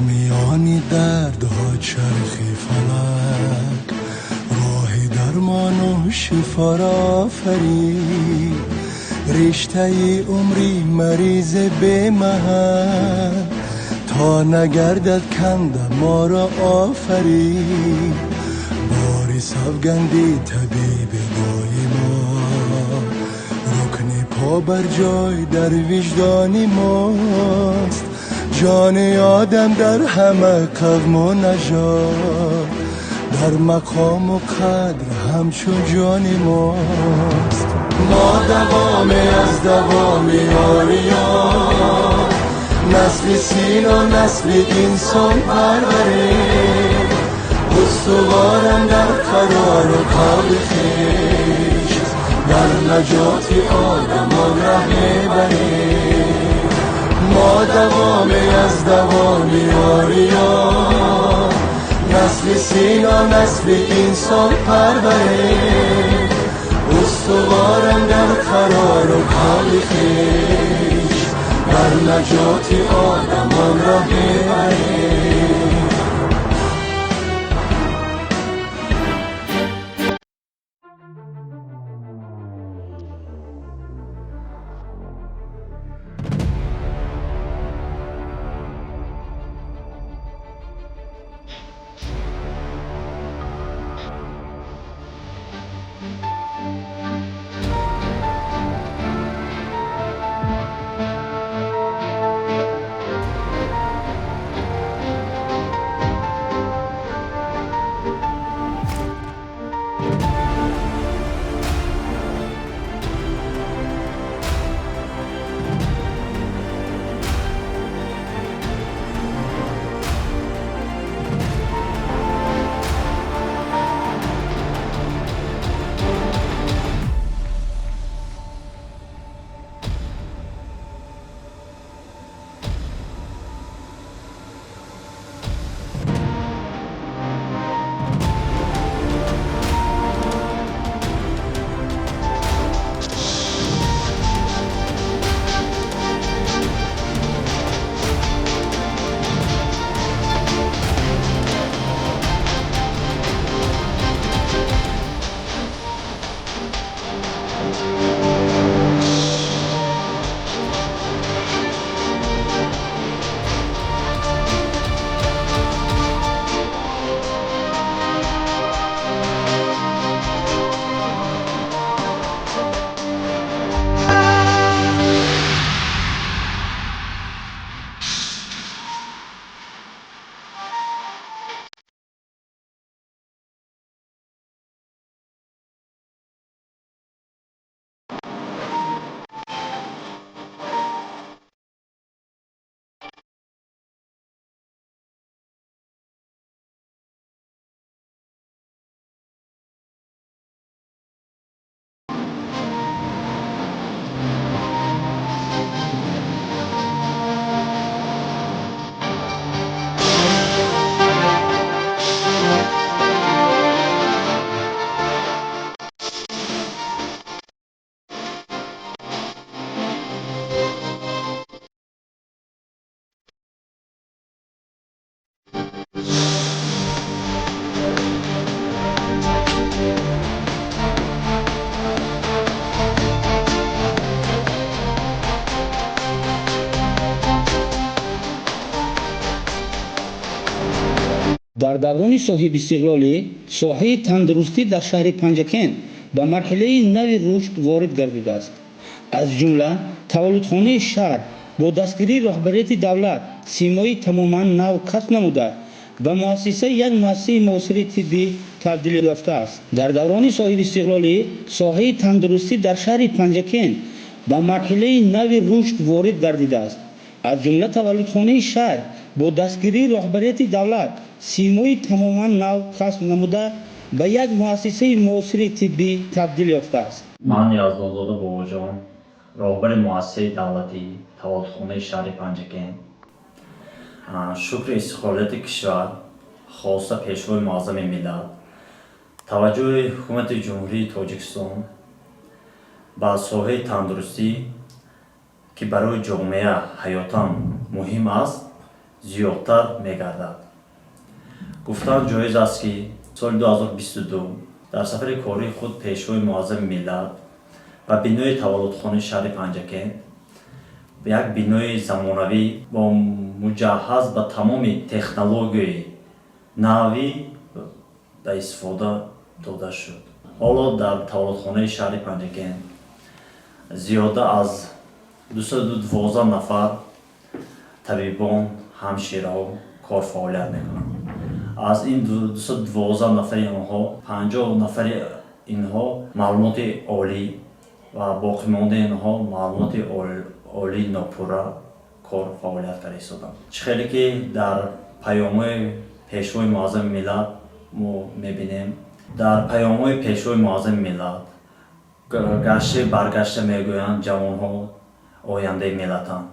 از میانی دردها چرخی فلک، راهی درمان و شفا را آفرید. رشته ای عمری مریض به محل، تا نگردد کنده ما را آفرید. باری سوگندی طبیب دای ما، رکن پا بر جای در وجدان ماست. جان آدم در همه قوم و نژاد، در مقام و قدر همچون جان ماست. ما دوامی از دوام یاریان، نسل سین و نسل انسان پروریم. استوارم در قرار و قلب خویش، در نجات آدمان ره بریم. ما دوامی از دوام یاریان، نسل سین و نسل انسان پروریم. استوارم در قرار و قلب خویش، در نجات آدمان ره بریم. در دوران صاحب استقلالی ساحه تندرستی در شهر پنجکن به مرحله نوی رشد وارد گردیده است. از جمله تولدخانه شهر با دستگیری رهبریت دولت سیمایی تماما نو کسب نموده و مؤسسه یک مؤسسه معاصر طبی تبدیل یافته است. در دوران صاحب استقلالی ساحه تندرستی در شهر پنجکن به مرحله نوی رشد وارد گردیده است. از جمله تولدخانه شهر با دستگیری رهبریت دولت سیمایی تماما نو کسب نموده به یک مؤسسه معاصر طبی تبدیل یافته است. من یزدانزاده باباجان، راهبر مؤسسه دولتی تولدخانه شهر پنجکن، شکر استقلالیت کشور خواسته پیشروی معظم ملت توجه حکومت جمهوری تاجیکستان به ساحه تندرستی که برای جامعه حیاتاً مهم است زیادتر می‌گردد. گفتن جایز است که سال 2022 در سفر کاری خود پیشوای معظم ملت و بینای تولدخانه شهر پنجکن یک بینای زمانوی با مجهز به تمام تکنولوژی نوی به استفاده داده شد. حالا در تولدخانه شهر پنجکن زیاده از 212 نفر طبیبان، همشیرها کار فعالیت میکنند. از این 212 نفر اینها 50 نفر اینها معلومات عالی و باقی مانده اینها معلومات عالی ناپورا کار فعالیت کرده ایستادند. چه که در پیام‌های پیشوای معظم ملت ما میبینیم، در پیام‌های پیشوای معظم ملت گشته برگشته میگویند جوانها آینده ملتند.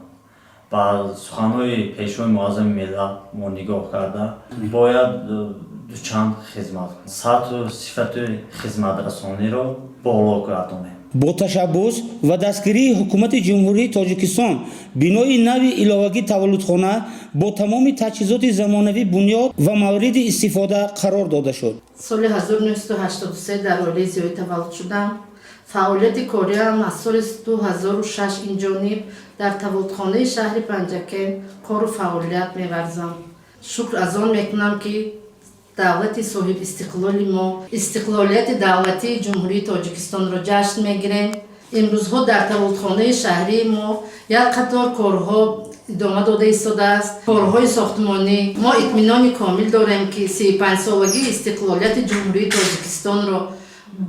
و سخن‌های پیشوای معظم ملت ما نگاه کرده باید دوچند خدمت کنیم. سطح و صفت خدمت رسانی را بالا گردانیم. با تشبث و دستگیری حکومت جمهوری تاجیکستان بینای نوی ایلاوگی تولدخانه با تمام تجهیزات زمانوی بنیاد و مورد استفاده قرار داده شد. سال 1983 در عالی زیایی تولد شدم. فعالیت کاریم از سال 2006 این جانب در تولدخانه شهر پنجکن کار و فعالیت می‌ورزم. شکر از آن میکنم که دولت صاحب استقلال ما استقلالیت دولتی جمهوری تاجیکستان را جشن میگیریم. امروزها در تولدخانه شهری ما یک قطار کارها ادامه داده ایستاده است. کارهای ساختمانی ما اطمینان کامل داریم که 35 سالگی استقلالیت جمهوری تاجیکستان را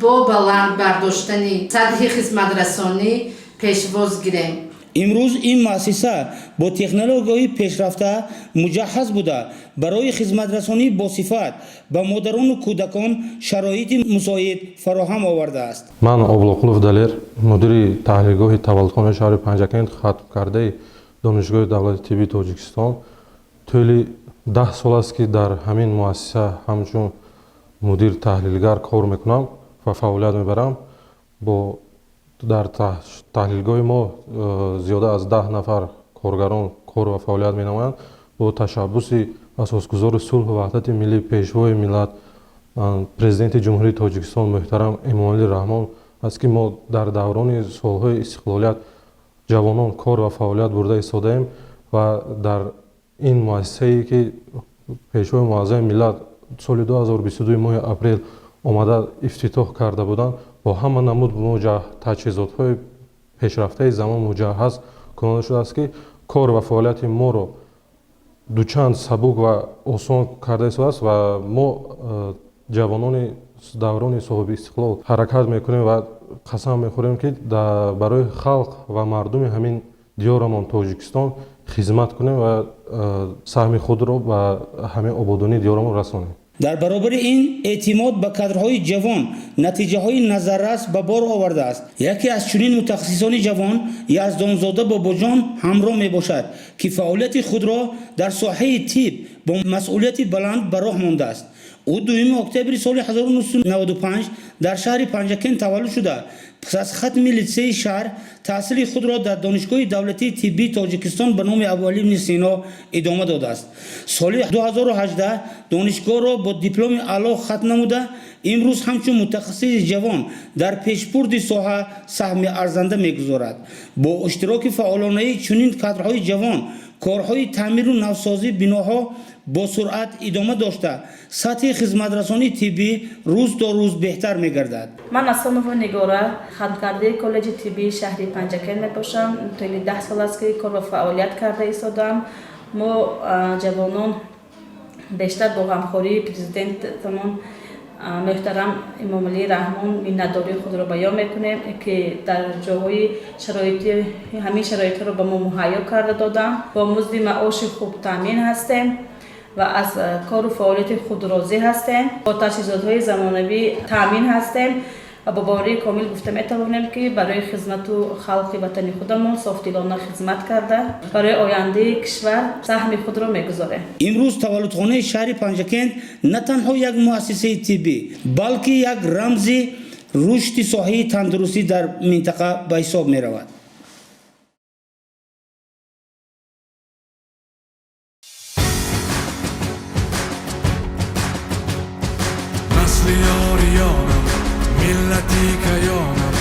با بلند برداشتن سطح خدمت رسانی پیشواز گیریم. امروز این مؤسسه با تکنولوژی پیشرفته مجهز بوده برای خدمت رسانی با صفت به مادران و کودکان شرایط مساعد فراهم آورده است. من اوبلوقулов Далер مدیر تحلیلگاه تولدخانه شهر پنجکن ختم کرده دانشگاه دولتی طبی تاجیکستان طولی 10 سال است که در همین مؤسسه همچون مدیر تحلیلگر کار میکنم و فعالیت میبرم. با در تحلیلگاه ما زیاده از 10 نفر کارگران کار و فعالیت می‌نمایند. با تشبث اساسگزار صلح و وحدت ملی پیشوای ملت پرزیدنت جمهوری تاجیکستان محترم امامعلی رحمان است که ما در دوران سالهای استقلالیت جوانان کار و فعالیت برده ایستاده‌ایم و در این مؤسسه‌ای که پیشوای معظم ملت سال 2022 ماه اپریل آمده افتتاح کرده بودند با همه نمود تجهیزات‌های پیشرفته زمان مجهز کننده شده است که کار و فعالیت ما را دوچند سبک و آسان کرده شده است و ما جوانان دوران صاحب استقلال حرکت میکنیم و قسم میخوریم که برای خلق و مردم همین دیارمان تاجیکستان خدمت کنیم و سهم خود را به همه آبادانی دیارمان رسانیم. در برابر این اعتماد به کادرهای جوان نتیجه های نظررس به بار آورده است. یکی از چنین متخصصان جوان یزدانزاده باباجان همراه می باشد که فعالیت خود را در ساحه طب با مسئولیت بلند به راه مانده است. او 2 اکتبر سال 1995 در شهر پنجکن تولد شده. پس از ختم لیسه شهر تحصیل خود را در دانشگاه دولتی طبی تاجیکستان به نام ابوعلی بن سینا ادامه داده است. سال 2018 دانشگاه را با دیپلم اعلی ختم نموده. امروز همچون متخصص جوان در پیشبرد ساحه سهم ارزنده میگذارد. با اشتراک فعالانه چنین کادرهای جوان کارهای تعمیر و نوسازی بناها با سرعت ادامه داشته سطح خدمت رسانی طبی روز تا روز بهتر میگردد. من اسانوو نگاره ختم کرده کالج طبی شهر پنجکن میباشم. طولی 10 سال است که کار و فعالیت کرده ایستادم. ما جوانان بیشتر با همکاری پرزیدنتمون محترم امامعلی رحمان میnnatdاری خود را بیان میکنیم که در جاهای همین شرایط را به ما مهیا کرده دادن. با مزد معاش خوب تامین هستیم و از کار و فعالیت خود راضی هستیم. با تجهیزات‌های زمانوی تامین هستیم و با باوری کامل گفته میتوانیم که برای خدمت و خلق وطن خودمون صافدلانه خدمت کرده برای آینده کشور سهم خود را میگذاریم. امروز تولدخانه شهر پنجکن نه تنها یک مؤسسه طبی بلکه یک رمز رشد ساحه تندرستی در منطقه به حساب می رود. مهدیکیانم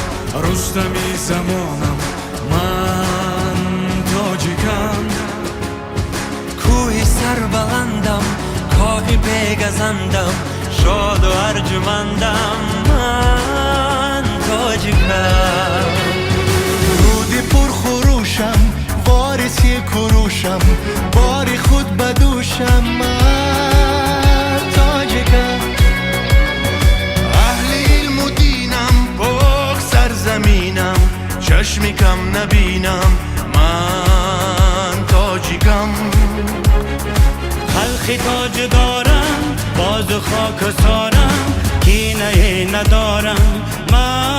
رستمی زمانم من تاجیکم کوهی سربلندم کاخی بگزندم شاد و ارجمندم من تاجیکم رودی پر خروشم وارثی کروشم باری خود بدوشم من تاجیکم اهل علم و دینم پاک سرزمینم چشمی کم نبینم من تاجیکم خلقی تاج دارم باز خاک سارم کینه ندارم من